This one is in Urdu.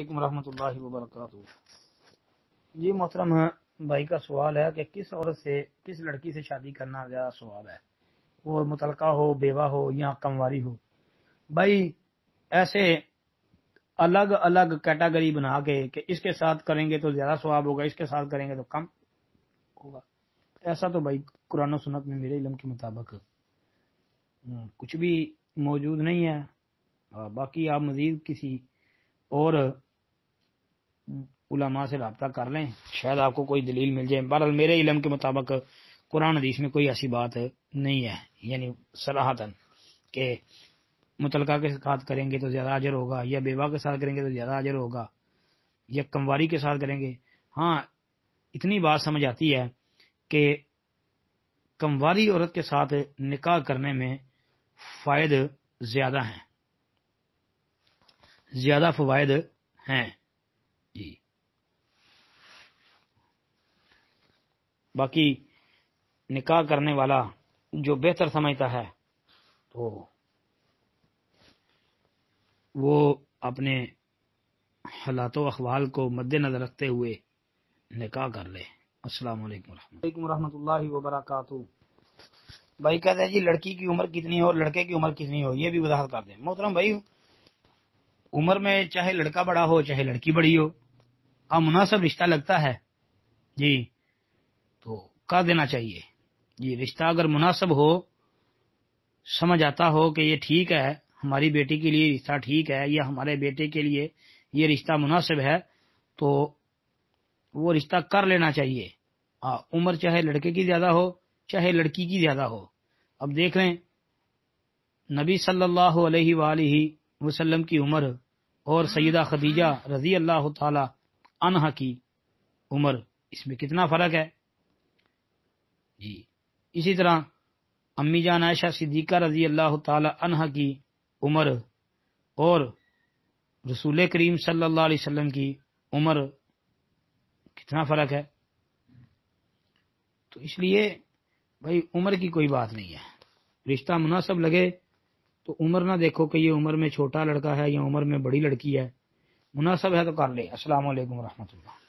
علیکم ورحمۃ اللہ وبرکاتہ۔ جی محترم بھائی کا سوال ہے کہ کس عورت سے کس لڑکی سے شادی کرنا زیادہ ثواب ہے، وہ مطلقہ ہو، بیوہ ہو یا کمواری ہو؟ بھائی ایسے الگ الگ کیٹیگری بنا کے کہ اس کے ساتھ کریں گے تو زیادہ ثواب ہوگا، اس کے ساتھ کریں گے تو کم ہوگا، ایسا تو بھائی قرآن و سنت میں میرے علم کے مطابق کچھ بھی موجود نہیں ہے۔ باقی آپ مزید کسی اور علماء سے رابطہ کر لیں، شاید آپ کو کوئی دلیل مل جائے۔ بہرحال میرے علم کے مطابق قرآن حدیث میں کوئی ایسی بات نہیں ہے، یعنی صراحتاً کہ متعلقہ کے ساتھ کریں گے تو زیادہ اجر ہوگا، یا بیوہ کے ساتھ کریں گے تو زیادہ اجر ہوگا، یا کمواری کے ساتھ کریں گے۔ ہاں اتنی بات سمجھ آتی ہے کہ کمواری عورت کے ساتھ نکاح کرنے میں فائد زیادہ ہیں، زیادہ فوائد ہیں جی۔ باقی نکاح کرنے والا جو بہتر سمجھتا ہے تو وہ اپنے حالات و احوال کو مد نظر رکھتے ہوئے نکاح کر لے۔ السلام علیکم ورحمۃ اللہ وبرکاتہ۔ بھائی کہتے ہیں جی لڑکی کی عمر کتنی ہو اور لڑکے کی عمر کتنی ہو، یہ بھی وضاحت کر دیں۔ محترم بھائی عمر میں چاہے لڑکا بڑا ہو چاہے لڑکی بڑی ہو، مناسب رشتہ لگتا ہے جی تو کر دینا چاہیے جی۔ رشتہ اگر مناسب ہو، سمجھ آتا ہو کہ یہ ٹھیک ہے، ہماری بیٹی کے لیے رشتہ ٹھیک ہے، یا ہمارے بیٹے کے لیے یہ رشتہ مناسب ہے، تو وہ رشتہ کر لینا چاہیے۔ عمر چاہے لڑکے کی زیادہ ہو چاہے لڑکی کی زیادہ ہو۔ اب دیکھ لیں نبی صلی اللہ علیہ وآلہ وسلم کی عمر اور سیدہ خدیجہ رضی اللہ تعالی عنہا کی عمر، اس میں کتنا فرق ہے جی۔ اسی طرح امی جان عائشہ صدیقہ رضی اللہ تعالی عنہا کی عمر اور رسول کریم صلی اللہ علیہ وسلم کی عمر کتنا فرق ہے۔ تو اس لیے بھائی عمر کی کوئی بات نہیں ہے، رشتہ مناسب لگے تو عمر نہ دیکھو کہ یہ عمر میں چھوٹا لڑکا ہے یا عمر میں بڑی لڑکی ہے، مناسب ہے تو کر لے۔ السلام علیکم ورحمۃ اللہ۔